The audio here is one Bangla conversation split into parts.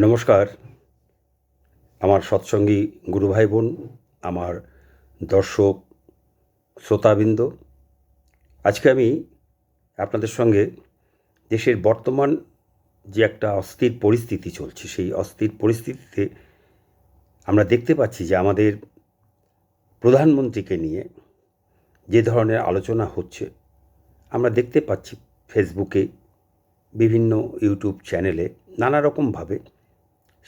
নমস্কার। আমার সৎসঙ্গী গুরু ভাই বোন, আমার দর্শক শ্রোতাবৃন্দ, আজকে আমি আপনাদের সঙ্গে দেশের বর্তমান যে একটা অস্থির পরিস্থিতি চলছে, সেই অস্থির পরিস্থিতিতে আমরা দেখতে পাচ্ছি যে আমাদের প্রধানমন্ত্রীকে নিয়ে যে ধরনের আলোচনা হচ্ছে, আমরা দেখতে পাচ্ছি ফেসবুকে, বিভিন্ন ইউটিউব চ্যানেলে নানা রকমভাবে।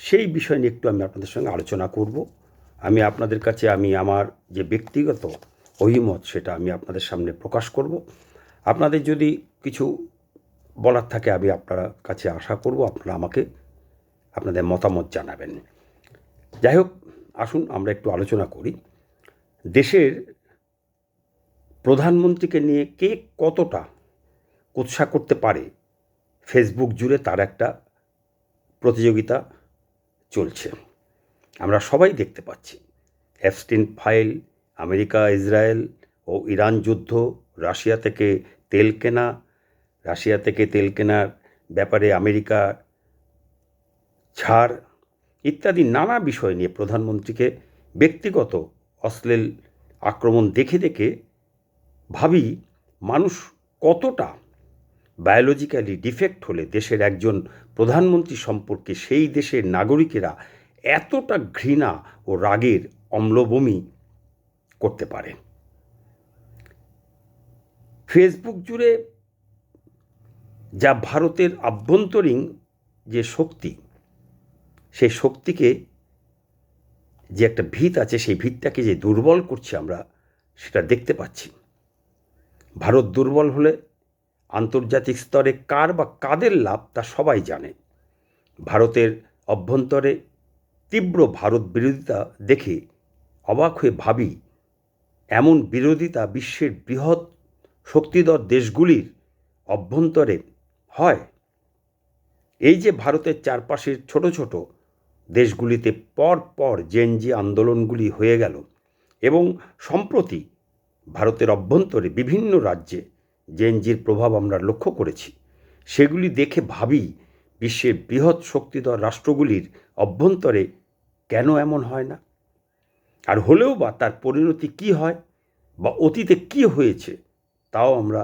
সেই বিষয় নিয়ে একটু আমি আপনাদের সঙ্গে আলোচনা করব। আমি আপনাদের কাছে আমার যে ব্যক্তিগত অভিমত, সেটা আমি আপনাদের সামনে প্রকাশ করব। আপনাদের যদি কিছু বলার থাকে, আমি আপনার কাছে আশা করব আপনারা আমাকে আপনাদের মতামত জানাবেন। যাই হোক, আসুন আমরা একটু আলোচনা করি। দেশের প্রধানমন্ত্রীকে নিয়ে কে কতটা কুৎসা করতে পারে, ফেসবুক জুড়ে তার একটা প্রতিযোগিতা চলছে। আমরা সবাই দেখতে পাচ্ছি। এপস্টিন ফাইল, আমেরিকা ইসরায়েল ও ইরান যুদ্ধ, রাশিয়া থেকে তেল কেনার ব্যাপারে আমেরিকা ছাড় ইত্যাদি নানা বিষয় নিয়ে প্রধানমন্ত্রীকে ব্যক্তিগত অশ্লীল আক্রমণ দেখে দেখে ভাবি, মানুষ কতটা বায়োলজিক্যালি ডিফেক্ট হলে দেশের একজন প্রধানমন্ত্রী সম্পর্কে সেই দেশের নাগরিকেরা এতটা ঘৃণা ও রাগের অম্লবমি করতে পারে। ফেসবুক জুড়ে যা ভারতের আভ্যন্তরীণ যে শক্তি, সেই শক্তিকে যে একটা ভিত আছে, সেই ভিতটাকে যে দুর্বল করছে আমরা, সেটা দেখতে পাচ্ছি। ভারত দুর্বল হলে আন্তর্জাতিক স্তরে কার বা কাদের লাভ তা সবাই জানে। ভারতের অভ্যন্তরে তীব্র ভারত বিরোধিতা দেখে অবাক হয়ে ভাবি, এমন বিরোধিতা বিশ্বের বৃহৎ শক্তিধর দেশগুলির অভ্যন্তরে হয়। এই যে ভারতের চারপাশের ছোট ছোট দেশগুলিতে পর পর জেনজি আন্দোলনগুলি হয়ে গেল, এবং সম্প্রতি ভারতের অভ্যন্তরে বিভিন্ন রাজ্যে জেনজির প্রভাব আমরা লক্ষ্য করেছি, সেগুলি দেখে ভাবি, বিশ্বের বৃহৎ শক্তিধর রাষ্ট্রগুলির অভ্যন্তরে কেন এমন হয় না? আর হলেও বা তার পরিণতি কী হয়, বা অতীতে কী হয়েছে, তাও আমরা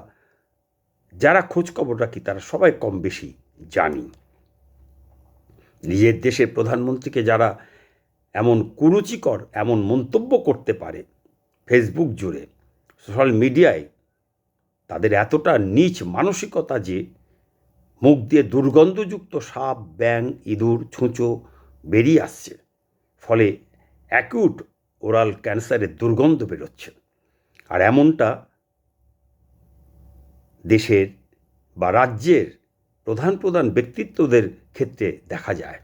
যারা খোঁজখবর রাখি তারা সবাই কম বেশি জানি। নিজের দেশের প্রধানমন্ত্রীকে যারা এমন কুরুচিকর এমন মন্তব্য করতে পারে ফেসবুক জুড়ে, সোশ্যাল মিডিয়ায়, তাদের এতটা নীচ মানসিকতা যে মুখ দিয়ে দুর্গন্ধযুক্ত সাপ, ব্যাঙ, ইঁদুর, ছুঁচো বেরিয়ে আসছে, ফলে অ্যাকিউট ওরাল ক্যান্সারের দুর্গন্ধ বেরোচ্ছে। আর এমনটা দেশের বা রাজ্যের প্রধান ব্যক্তিত্বদের ক্ষেত্রে দেখা যায়।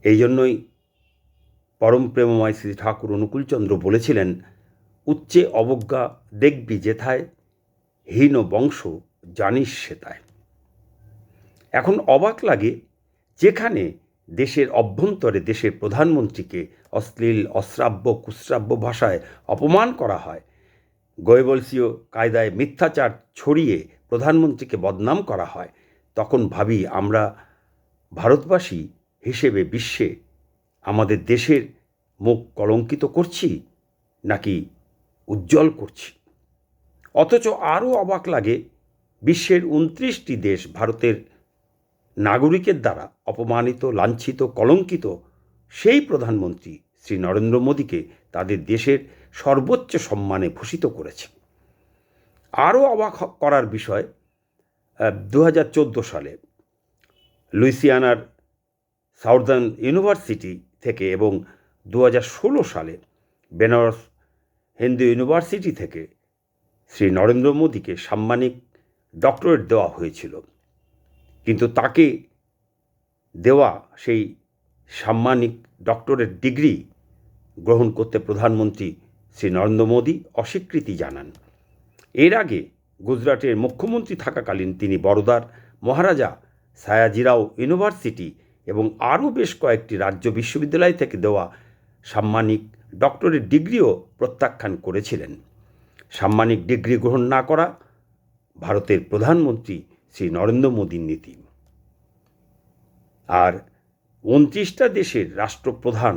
এই জন্যই পরম প্রেমময় শ্রী ঠাকুর অনুকূলচন্দ্র বলেছিলেন, উচ্চে অবজ্ঞা দেখবি যেথায়, হীন বংশ জানিস সেথায়। এখন অবাক লাগে, যেখানে দেশের অভ্যন্তরে দেশের প্রধানমন্ত্রীকে অশ্লীল, অশ্রাব্য, কুশ্রাব্য ভাষায় অপমান করা হয়, গোয়েবলসীয় কায়দায় মিথ্যাচার ছড়িয়ে প্রধানমন্ত্রীকে বদনাম করা হয়, তখন ভাবি, আমরা ভারতবাসী হিসেবে বিশ্বে আমাদের দেশের মুখ কলঙ্কিত করছি নাকি উজ্জ্বল করছি। অথচ আরও অবাক লাগে, বিশ্বের 29টি দেশ ভারতের নাগরিকের দ্বারা অপমানিত, লাঞ্ছিত, কলঙ্কিত সেই প্রধানমন্ত্রী শ্রী নরেন্দ্র মোদীকে তাদের দেশের সর্বোচ্চ সম্মানে ভূষিত করেছে। আরও অবাক করার বিষয়, 2014 সালে লুইসিয়ানার সাউদার্ন ইউনিভার্সিটি থেকে এবং 2016 সালে বেনারস হিন্দু ইউনিভার্সিটি থেকে শ্রী নরেন্দ্র মোদীকে সাম্মানিক ডক্টরেট দেওয়া হয়েছিল। কিন্তু তাকে দেওয়া সেই সাম্মানিক ডক্টরেট ডিগ্রি গ্রহণ করতে প্রধানমন্ত্রী শ্রী নরেন্দ্র মোদী অস্বীকৃতি জানান। এর আগে গুজরাটের মুখ্যমন্ত্রী থাকাকালীন তিনি বরোদার মহারাজা সায়াজিরাও ইউনিভার্সিটি এবং আরও বেশ কয়েকটি রাজ্য বিশ্ববিদ্যালয় থেকে দেওয়া সাম্মানিক ডক্টরেট ডিগ্রিও প্রত্যাখ্যান করেছিলেন। সাম্মানিক ডিগ্রি গ্রহণ না করা ভারতের প্রধানমন্ত্রী শ্রী নরেন্দ্র মোদীর নীতি। আর 29টা দেশের রাষ্ট্রপ্রধান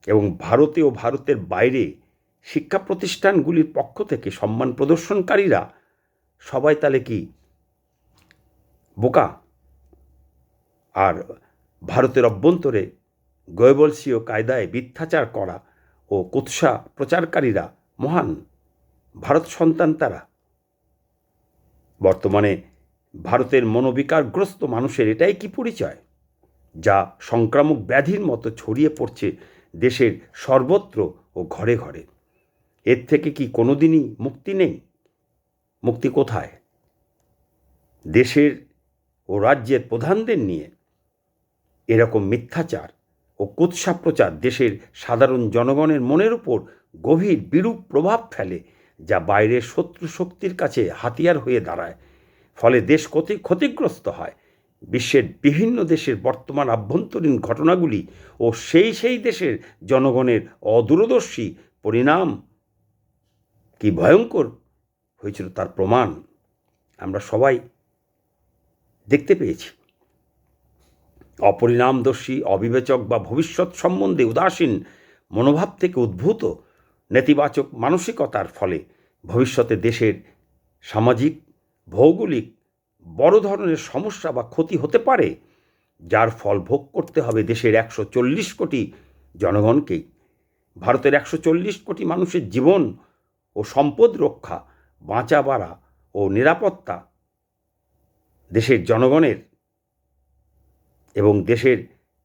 এবং ভারতে ও ভারতের বাইরে শিক্ষা প্রতিষ্ঠানগুলির পক্ষ থেকে সম্মান প্রদর্শনকারীরা সবাই তাহলে কি বোকা? আর ভারতের অভ্যন্তরে গোয়েবলসীয় কায়দায় মিথ্যাচার করা ও কুৎসা প্রচারকারীরা মহান ভারত সন্তান তারা? বর্তমানে ভারতের মনোবিকারগ্রস্ত মানুষের এটাই কি পরিচয়, যা সংক্রামক ব্যাধির মতো ছড়িয়ে পড়ছে দেশের সর্বত্র ও ঘরে ঘরে? এর থেকে কি কোনোদিনই মুক্তি নেই? মুক্তি কোথায়? দেশের ও রাজ্যের প্রধানদের নিয়ে এরকম মিথ্যাচার ও কুৎসা প্রচার দেশের সাধারণ জনগণের মনের উপর গভীর বিরূপ প্রভাব ফেলে, যা বাইরের শত্রু শক্তির কাছে হাতিয়ার হয়ে দাঁড়ায়। ফলে দেশ ক্ষতিগ্রস্ত হয়। বিশ্বের বিভিন্ন দেশের বর্তমান আভ্যন্তরীণ ঘটনাগুলি ও সেই দেশের জনগণের অদূরদর্শী পরিণাম কি ভয়ঙ্কর হয়েছিল তার প্রমাণ আমরা সবাই দেখতে পেয়েছি। অপরিণামদর্শী, অবিবেচক বা ভবিষ্যৎ সম্বন্ধে উদাসীন মনোভাব থেকে উদ্ভূত নেতিবাচক মানসিকতার ফলে ভবিষ্যতে দেশের সামাজিক, ভৌগোলিক বড় ধরনের সমস্যা বা ক্ষতি হতে পারে, যার ফল ভোগ করতে হবে দেশের 140 কোটি জনগণকেই। ভারতের 140 কোটি মানুষের জীবন ও সম্পদ রক্ষা, বাঁচা বাড়া ও নিরাপত্তা দেশের জনগণের এবং দেশের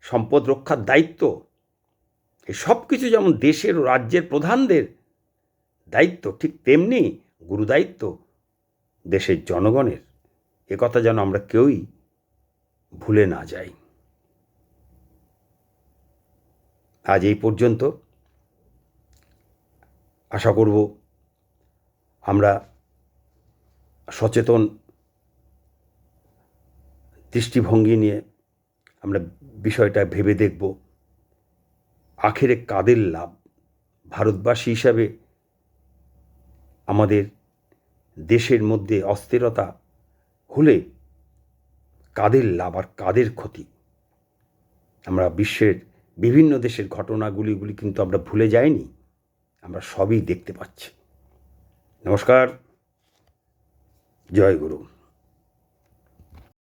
সম্পদ রক্ষার দায়িত্ব, এই সব কিছু যেমন দেশের ও রাজ্যের প্রধানদের দায়িত্ব, ঠিক তেমনি গুরুদায়িত্ব দেশের জনগণের। একথা যেন আমরা কেউই ভুলে না যাই। আজ এই পর্যন্ত। আশা করব আমরা সচেতন দৃষ্টিভঙ্গি নিয়ে আমরা বিষয়টা ভেবে দেখব আখেরে কাদের লাভ। ভারতবাসী হিসাবে আমাদের দেশের মধ্যে অস্থিরতা হলে কাদের লাভ আর কাদের ক্ষতি? আমরা বিশ্বের বিভিন্ন দেশের ঘটনাগুলি কিন্তু আমরা ভুলে যাইনি, আমরা সবই দেখতে পাচ্ছি। নমস্কার, জয় গুরু।